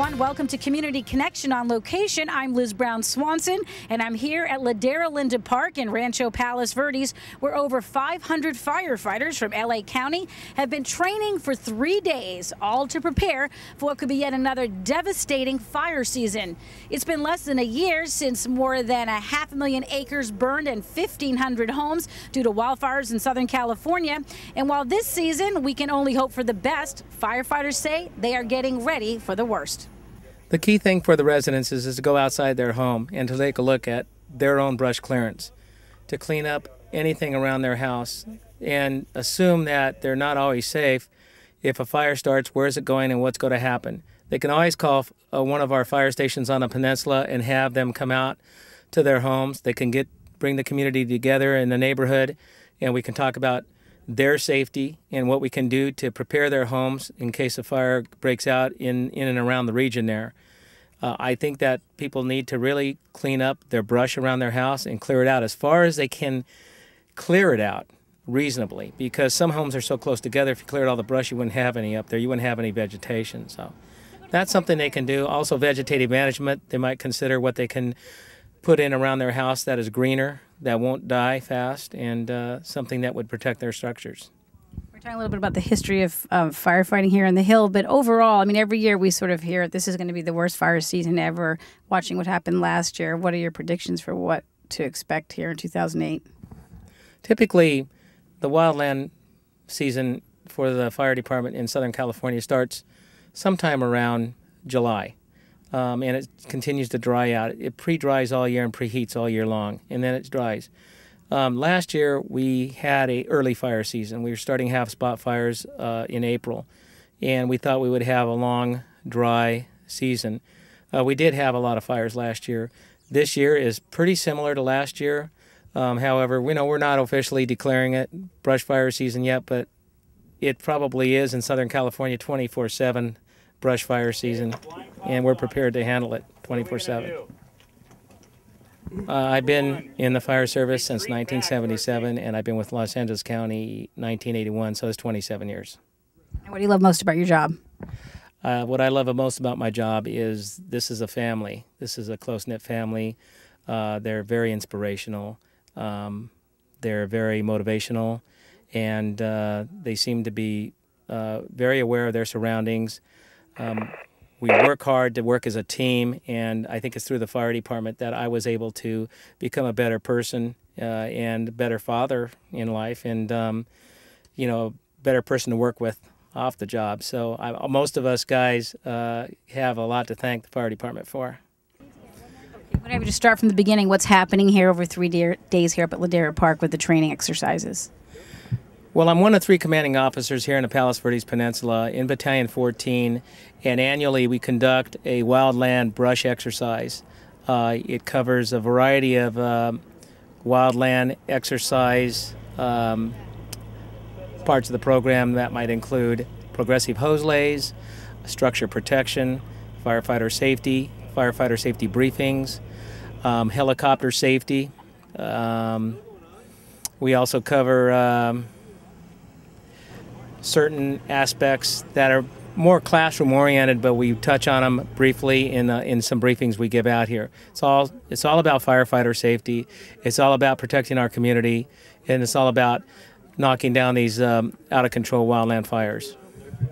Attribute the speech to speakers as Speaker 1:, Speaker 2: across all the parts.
Speaker 1: everyone. Welcome to Community Connection on Location. I'm Liz Brown Swanson, and I'm here at Ladera Linda Park in Rancho Palos Verdes, where over 500 firefighters from LA County have been training for 3 days, all to prepare for what could be yet another devastating fire season. It's been less than a year since more than 500,000 acres burned and 1,500 homes due to wildfires in Southern California. And while this season we can only hope for the best, firefighters say they are getting ready for the worst.
Speaker 2: The key thing for the residents is to go outside their home and to take a look at their own brush clearance, to clean up anything around their house and assume that they're not always safe. If a fire starts, where is it going and what's going to happen? They can always call one of our fire stations on the peninsula and have them come out to their homes. They can bring the community together in the neighborhood, and we can talk about their safety and what we can do to prepare their homes in case a fire breaks out in and around the region there. I think that people need to really clean up their brush around their house and clear it out as far as they can clear it out reasonably, because some homes are so close together, if you cleared all the brush, you wouldn't have any up there. You wouldn't have any vegetation. So that's something they can do. Also, vegetative management. They might consider what they can put in around their house that is greener, that won't die fast, and something that would protect their structures.
Speaker 1: We're talking a little bit about the history of firefighting here on the Hill, but overall, I mean, every year we sort of hear this is going to be the worst fire season ever. Watching what happened last year, what are your predictions for what to expect here in 2008?
Speaker 2: Typically, the wildland season for the fire department in Southern California starts sometime around July. And it continues to dry out. It pre-dries all year and preheats all year long, and then it dries. Last year, we had an early fire season. We were starting to have spot fires in April, and we thought we would have a long, dry season. We did have a lot of fires last year. This year is pretty similar to last year. However, we know we're not officially declaring it brush fire season yet, but it probably is in Southern California 24/7 brush fire season, and we're prepared to handle it 24/7. I've been in the fire service since 1977, and I've been with Los Angeles County 1981, so it's 27 years.
Speaker 1: And what do you love most about your job?
Speaker 2: What I love most about my job is this is a family. This is a close-knit family. They're very inspirational. They're very motivational, and they seem to be very aware of their surroundings. We work hard to work as a team, and I think it's through the fire department that I was able to become a better person and a better father in life, and a better person to work with off the job. So most of us guys have a lot to thank the fire department for.
Speaker 1: Whatever, to start from the beginning, what's happening here over 3 days here up at Ladera Park with the training exercises?
Speaker 2: Well, I'm one of 3 commanding officers here in the Palos Verdes Peninsula in Battalion 14, and annually we conduct a wildland brush exercise. It covers a variety of wildland exercise parts of the program that might include progressive hose lays, structure protection, firefighter safety briefings, helicopter safety. We also cover certain aspects that are more classroom oriented, but we touch on them briefly in some briefings we give out here. It's all about firefighter safety. It's all about protecting our community, and it's all about knocking down these out of control wildland fires.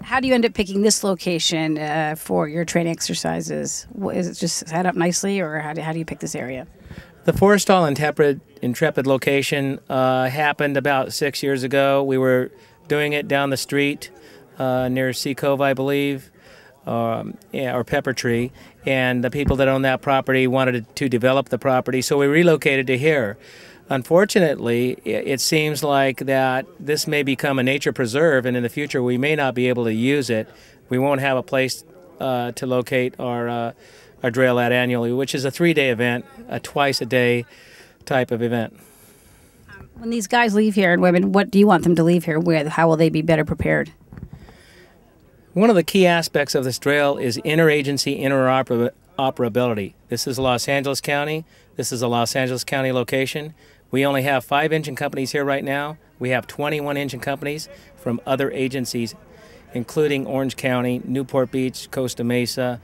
Speaker 1: How do you end up picking this location for your training exercises? Is it just set up nicely, or how do you pick this area?
Speaker 2: The Forrestal Intrepid location happened about 6 years ago. We were doing it down the street near Sea Cove, I believe, or Pepper Tree, and the people that own that property wanted to develop the property, so we relocated to here. Unfortunately, it seems like that this may become a nature preserve, and in the future we may not be able to use it. We won't have a place to locate our drill at annually, which is a 3-day event, a twice-a-day type of event.
Speaker 1: When these guys leave here, and women, what do you want them to leave here with? How will they be better prepared?
Speaker 2: One of the key aspects of this drill is interagency interoperability. This is Los Angeles County. This is a Los Angeles County location. We only have 5 engine companies here right now. We have 21 engine companies from other agencies, including Orange County, Newport Beach, Costa Mesa,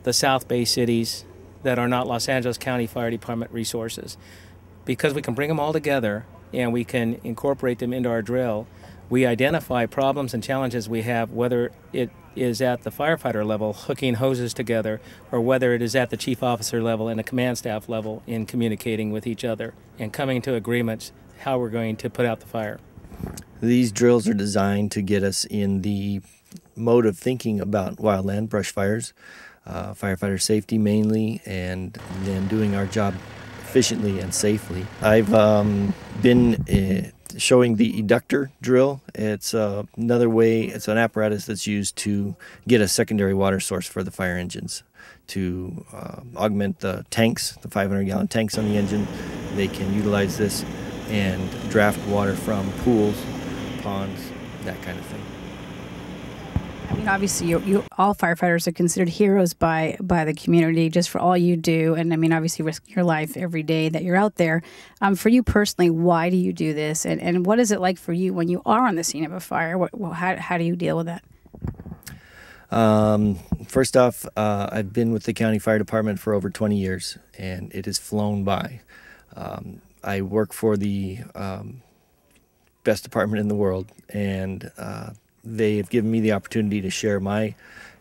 Speaker 2: the South Bay cities that are not Los Angeles County Fire Department resources. Because we can bring them all together and we can incorporate them into our drill, we identify problems and challenges we have, whether it is at the firefighter level, hooking hoses together, or whether it is at the chief officer level and the command staff level in communicating with each other and coming to agreements how we're going to put out the fire.
Speaker 3: These drills are designed to get us in the mode of thinking about wildland brush fires, firefighter safety mainly, and then doing our job efficiently and safely. I've been showing the eductor drill. It's another way, it's an apparatus that's used to get a secondary water source for the fire engines to augment the tanks, the 500-gallon tanks on the engine. They can utilize this and draft water from pools, ponds, that kind of thing.
Speaker 1: I mean, obviously, you all firefighters are considered heroes by the community just for all you do, and I mean, obviously, risk your life every day that you're out there. For you personally, why do you do this, and what is it like for you when you are on the scene of a fire? How do you deal with that?
Speaker 3: First off, I've been with the county fire department for over 20 years, and it has flown by. I work for the best department in the world, and they have given me the opportunity to share my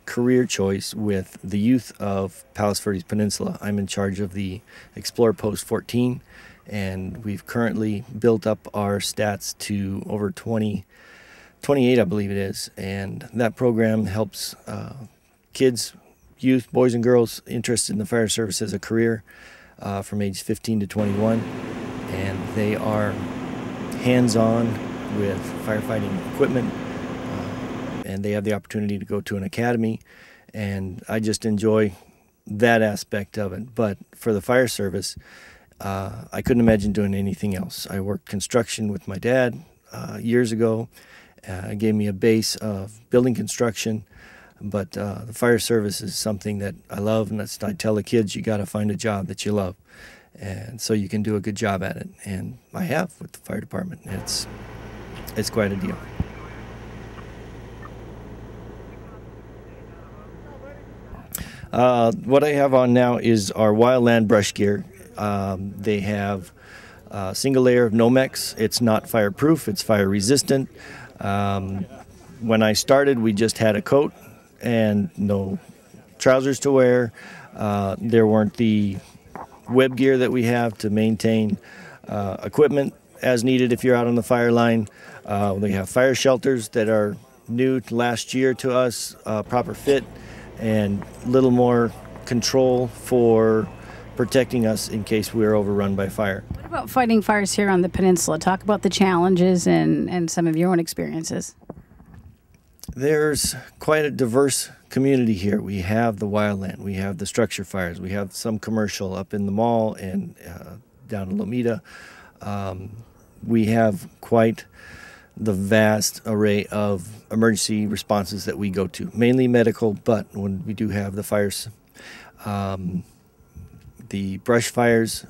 Speaker 3: career choice with the youth of Palos Verdes Peninsula. I'm in charge of the Explorer Post 14, and we've currently built up our stats to over 28, I believe it is. And that program helps kids, youth, boys and girls interested in the fire service as a career from age 15 to 21. And they are hands-on with firefighting equipment, and they have the opportunity to go to an academy, and I just enjoy that aspect of it. But for the fire service, I couldn't imagine doing anything else. I worked construction with my dad years ago. It gave me a base of building construction, but the fire service is something that I love, and I tell the kids, you got to find a job that you love, and so you can do a good job at it. And I have with the fire department. It's quite a deal. What I have on now is our wildland brush gear. They have a single layer of Nomex. It's not fireproof, it's fire resistant. When I started, we just had a coat and no trousers to wear. There weren't the web gear that we have to maintain equipment as needed if you're out on the fire line. We have fire shelters that are new last year to us, proper fit, and a little more control for protecting us in case we are overrun by fire.
Speaker 1: What about fighting fires here on the peninsula? Talk about the challenges and some of your own experiences.
Speaker 3: There's quite a diverse community here. We have the wildland, we have the structure fires, we have some commercial up in the mall and down in Lomita. We have quite the vast array of emergency responses that we go to, mainly medical, but when we do have the fires, the brush fires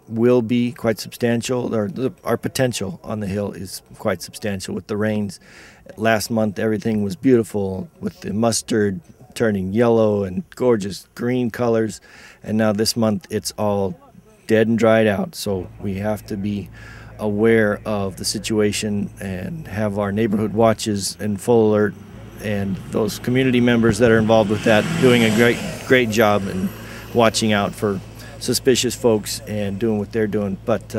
Speaker 3: will be quite substantial, or our potential on the hill is quite substantial with the rains. Last month everything was beautiful with the mustard turning yellow and gorgeous green colors, and now this month it's all dead and dried out, so we have to be aware of the situation and have our neighborhood watches in full alert, and those community members that are involved with that doing a great job and watching out for suspicious folks and doing what they're doing. But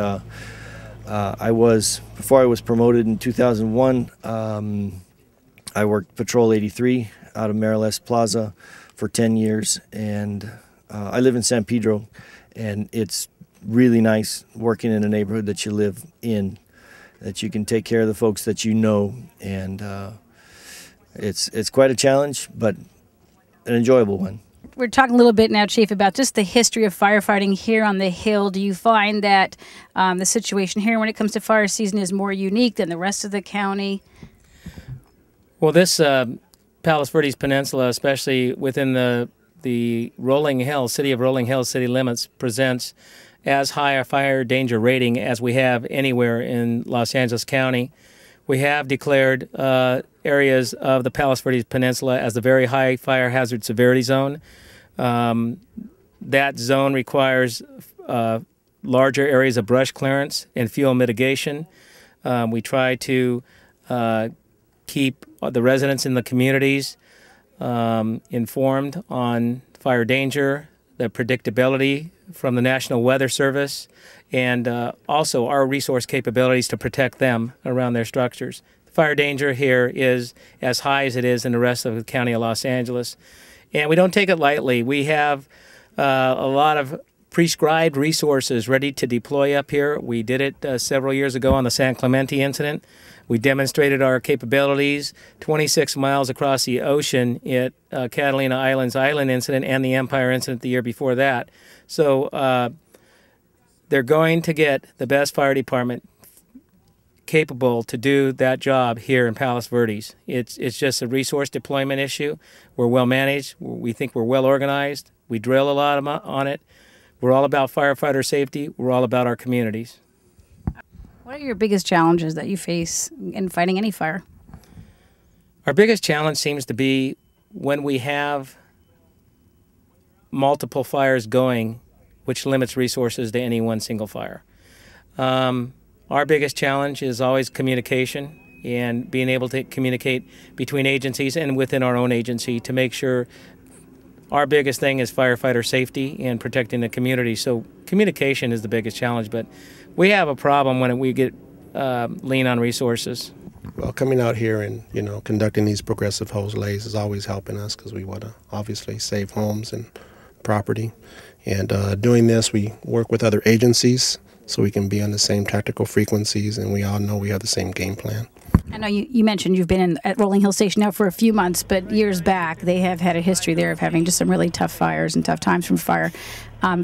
Speaker 3: before I was promoted in 2001, I worked Patrol 83 out of Mariles Plaza for 10 years, and I live in San Pedro, and it's really nice working in a neighborhood that you live in, that you can take care of the folks that you know, and it's quite a challenge, but an enjoyable one.
Speaker 1: We're talking a little bit now, Chief, about just the history of firefighting here on the Hill. Do you find that the situation here when it comes to fire season is more unique than the rest of the county?
Speaker 2: Well, this Palos Verdes Peninsula, especially within the Rolling Hills, city of Rolling Hills city limits, presents as high a fire danger rating as we have anywhere in Los Angeles County. We have declared areas of the Palos Verdes Peninsula as a very high fire hazard severity zone. That zone requires larger areas of brush clearance and fuel mitigation. We try to keep the residents in the communities informed on fire danger, the predictability from the National Weather Service, and also our resource capabilities to protect them around their structures. The fire danger here is as high as it is in the rest of the county of Los Angeles, and we don't take it lightly. We have a lot of prescribed resources ready to deploy up here. We did it several years ago on the San Clemente incident. We demonstrated our capabilities 26 miles across the ocean at Catalina Island's Island incident and the Empire incident the year before that. So they're going to get the best fire department capable to do that job here in Palos Verdes. It's just a resource deployment issue. We're well managed. We think we're well organized. We drill a lot on it. We're all about firefighter safety. We're all about our communities.
Speaker 1: What are your biggest challenges that you face in fighting any fire?
Speaker 2: Our biggest challenge seems to be when we have multiple fires going, which limits resources to any one single fire. Our biggest challenge is always communication and being able to communicate between agencies and within our own agency to make sure. Our biggest thing is firefighter safety and protecting the community. So communication is the biggest challenge, but we have a problem when we get lean on resources.
Speaker 4: Well, coming out here and, conducting these progressive hose lays is always helping us because we want to obviously save homes and property. And doing this, we work with other agencies so we can be on the same tactical frequencies, and we all know we have the same game plan.
Speaker 1: I know you mentioned you've been at Rolling Hill Station now for a few months, but years back they have had a history there of having just some really tough fires and tough times from fire.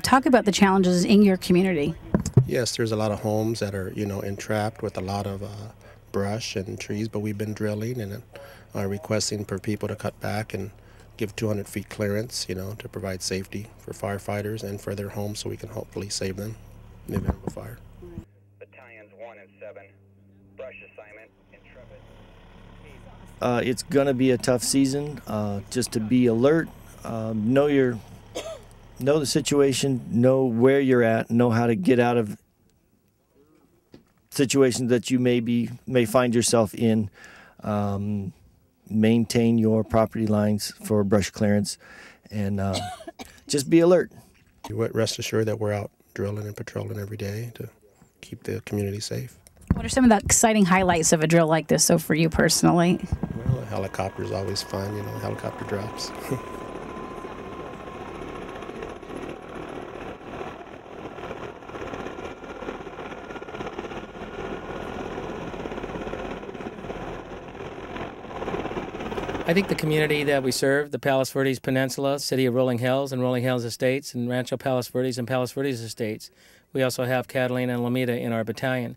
Speaker 1: Talk about the challenges in your community.
Speaker 4: Yes, there's a lot of homes that are, entrapped with a lot of brush and trees, but we've been drilling and requesting for people to cut back and give 200 feet clearance, to provide safety for firefighters and for their homes so we can hopefully save them in the event of a fire.
Speaker 5: Battalions 1 and 7, brush assignment, Intrepid.
Speaker 3: It's going to be a tough season. Just to be alert, know the situation, know where you're at, know how to get out of situations that you may find yourself in. Maintain your property lines for brush clearance, and just be alert.
Speaker 4: Rest assured that we're out drilling and patrolling every day to keep the community safe.
Speaker 1: What are some of the exciting highlights of a drill like this, so for you personally?
Speaker 4: Well, a helicopter's always fun, helicopter drops.
Speaker 2: I think the community that we serve, the Palos Verdes Peninsula, City of Rolling Hills and Rolling Hills Estates, and Rancho Palos Verdes and Palos Verdes Estates, we also have Catalina and Lomita in our battalion,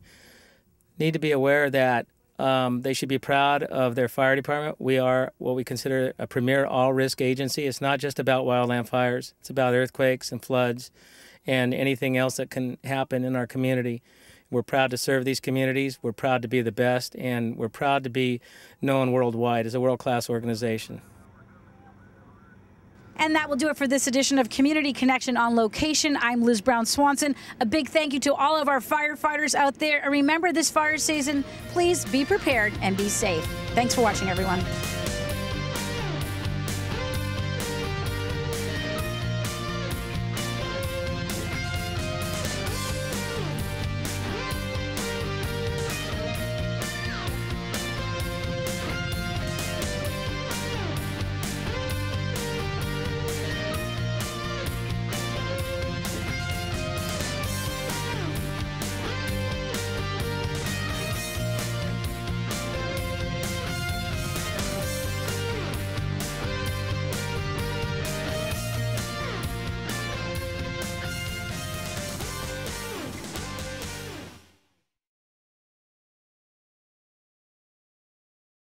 Speaker 2: need to be aware that they should be proud of their fire department. We are what we consider a premier all-risk agency. It's not just about wildland fires. It's about earthquakes and floods and anything else that can happen in our community. We're proud to serve these communities. We're proud to be the best, and we're proud to be known worldwide as a world-class organization.
Speaker 1: And that will do it for this edition of Community Connection on Location. I'm Liz Brown Swanson. A big thank you to all of our firefighters out there. And remember, this fire season, please be prepared and be safe. Thanks for watching, everyone.